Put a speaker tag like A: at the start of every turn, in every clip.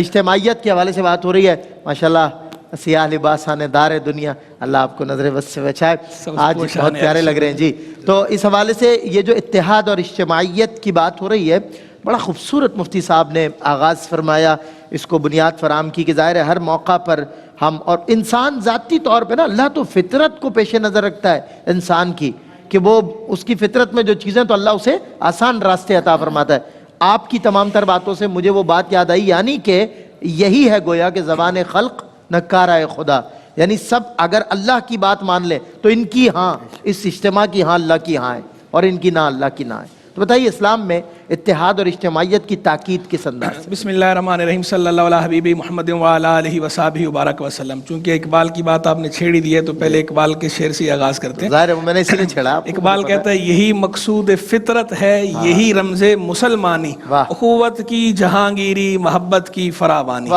A: اجتماعیت کے حوالے سے بات ہو رہی ہے. ماشاءاللہ سیاہ لباس آنے دار ہے دنیا, اللہ آپ کو نظر بس سے بچائے. آج بہت پیارے لگ رہے ہیں جی. تو اس حوالے سے یہ جو اتحاد اور اجتماعیت کی بات ہو رہی ہے, بڑا خوبصورت مفتی صاحب نے آغاز فرمایا, اس کو بنیاد فراہم کی کہ ظاہر ہے ہر موقع پر ہم, اور انسان ذاتی طور پہ نا, اللہ تو فطرت کو پیش نظر رکھتا ہے انسان کی, کہ وہ اس کی فطرت میں جو چیزیں تو اللہ اسے آسان راستے عطا فرماتا ہے. آپ کی تمام تر باتوں سے مجھے وہ بات یاد آئی, یعنی کہ یہی ہے گویا کہ زبان خلق نکارہ خدا, یعنی سب اگر اللہ کی بات مان لیں تو ان کی ہاں, اس اجتماع کی ہاں اللہ کی ہاں ہے, اور ان کی نہ اللہ کی نہ ہے. تو بتائیے اسلام میں اتحاد اور اجتماعیت کی تاکید کس انداز سے؟
B: بسم اللہ الرحمن الرحیم. صلی اللہ علیہ حبیبی محمد وعلی آلہ وصحبہ وبارک وسلم. چونکہ اقبال کی بات آپ نے چھیڑی دی ہے تو پہلے اقبال کے شعر سے آغاز کرتے ہیں.
A: ظاہر ہے میں نے اسی لیے چھیڑا.
B: اقبال کہتا ہے یہی مقصود فطرت ہے, یہی رمز مسلمانی, اخوت کی جہانگیری محبت کی فراوانی.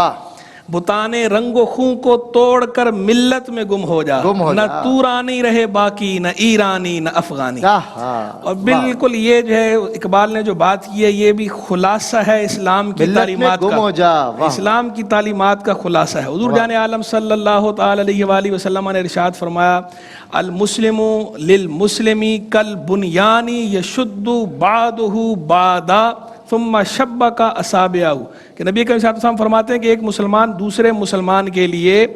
B: بتانے رنگ و خون کو توڑ کر ملت میں گم ہو جا, نہ تورانی رہے باقی, نہ ایرانی نہ افغانی. اور بالکل یہ جو ہے اقبال نے جو بات کی ہے یہ بھی خلاصہ ہے اسلام کی تعلیمات کا, اسلام کی تعلیمات کا خلاصہ ہے. حضور جان عالم صلی اللہ تعالی علیہ وآلہ وسلم نے ارشاد فرمایا, المسلم للمسلم کالبنیانی یشد بعضہ بعضا ثم شبک اصابعہ. کہ نبی کریم صلی اللہ علیہ وسلم فرماتے ہیں کہ ایک مسلمان دوسرے مسلمان کے لیے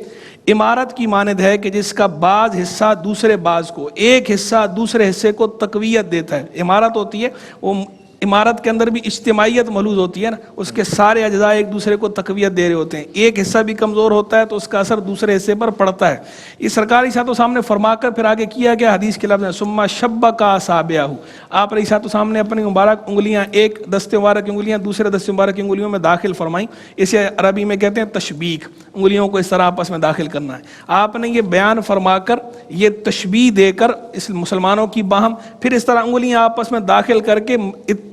B: عمارت کی مانند ہے کہ جس کا بعض حصہ دوسرے بعض کو, ایک حصہ دوسرے حصے کو تقویت دیتا ہے. عمارت ہوتی ہے, وہ عمارت کے اندر بھی اجتماعیت ملحوظ ہوتی ہے نا, اس کے سارے اجزاء ایک دوسرے کو تقویت دے رہے ہوتے ہیں. ایک حصہ بھی کمزور ہوتا ہے تو اس کا اثر دوسرے حصے پر پڑتا ہے. یہ سرکار عیسیٰ تو سامنے فرما کر پھر آگے کیا گیا حدیث کے لفظ ثم شبک اصابعہ. آپ عیسیٰ تو سامنے اپنی مبارک انگلیاں, ایک دستے مبارک انگلیاں دوسرے دستے مبارک انگلیوں میں داخل فرمائیں. اسے عربی میں کہتے ہیں تشبیک, انگلیوں کو اس طرح آپس میں داخل کرنا ہے. آپ نے یہ بیان فرما کر, یہ تشبیہ دے کر اس مسلمانوں کی باہم, پھر اس طرح انگلیاں آپس میں داخل کر کے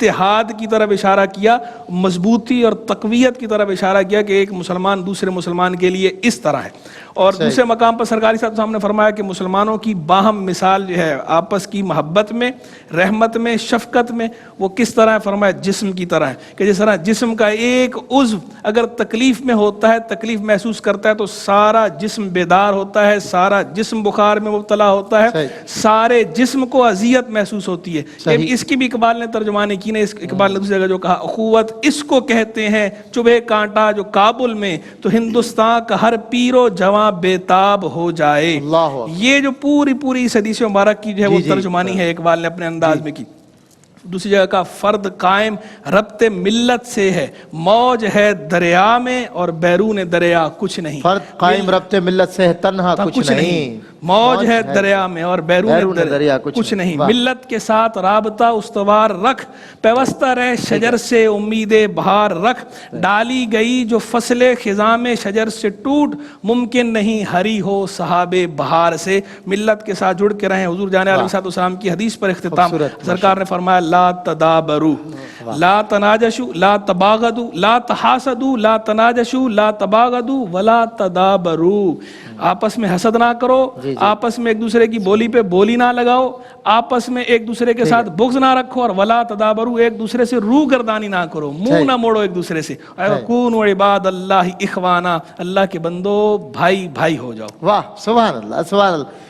B: اتحاد کی طرف اشارہ کیا, مضبوطی اور تقویت کی طرف اشارہ کیا کہ ایک مسلمان دوسرے مسلمان کے لیے اس طرح ہے. اور دوسرے مقام پر سرکاری صاحب نے فرمایا کہ مسلمانوں کی باہم مثال جو ہے آپس کی محبت میں, رحمت میں, شفقت میں, وہ کس طرح ہے؟ فرمایا جسم کی طرح ہے, کہ جس طرح جسم کا ایک عضو اگر تکلیف میں ہوتا ہے, تکلیف محسوس کرتا ہے, تو سارا جسم بیدار ہوتا ہے, سارا جسم بخار میں مبتلا ہوتا ہے, سارے جسم کو اذیت محسوس ہوتی ہے. اس کی بھی اقبال نے ترجمانی کی نے, اس اقبال نے دوسری جگہ جو کہا, اخوت اس کو کہتے ہیں چبھے کانٹا جو کابل میں, تو ہندوستان کا ہر پیرو جوان بےتاب ہو جائے. یہ جو پوری اس حدیث مبارک کی جو ہے وہ ترجمانی ہے اقبال نے اپنے انداز میں کی. دوسری جگہ کا فرد قائم ربط ملت سے ہے, موج ہے دریا میں اور بیرون دریا کچھ نہیں. فرد
A: قائم ربط ملت سے ہے, تنہا کچھ نہیں.
B: موج ہے دریا میں اور بیرون دریا کچھ نہیں. ملت کے ساتھ رابطہ استوار رکھ, پیوستہ رہ شجر سے امید بہار رکھ. ڈالی گئی جو فصل خزاں میں شجر سے ٹوٹ, ممکن نہیں ہری ہو صحاب بہار سے. ملت کے ساتھ جڑ کے رہیں. حضور جان علیہ السلام کی حدیث پر اختتام سرکار نے فرمایا, لا تدابرو لا تناجشو لا تباغدو لا تحاسدو لا تناجشو لا تباغدو ولا تدابرو. آپس میں حسد نہ کرو, آپس میں ایک دوسرے کی بولی پہ بولی نہ لگاؤ, آپس میں ایک دوسرے کے ساتھ بغض نہ رکھو, اور ولا تدابرو ایک دوسرے سے روح گردانی نہ کرو, منہ نہ موڑو ایک دوسرے سے. کونوا عباد اللہ اخوانا, اللہ کے بندو بھائی بھائی ہو جاؤ.
A: واہ, سبحان اللہ, سبحان اللہ.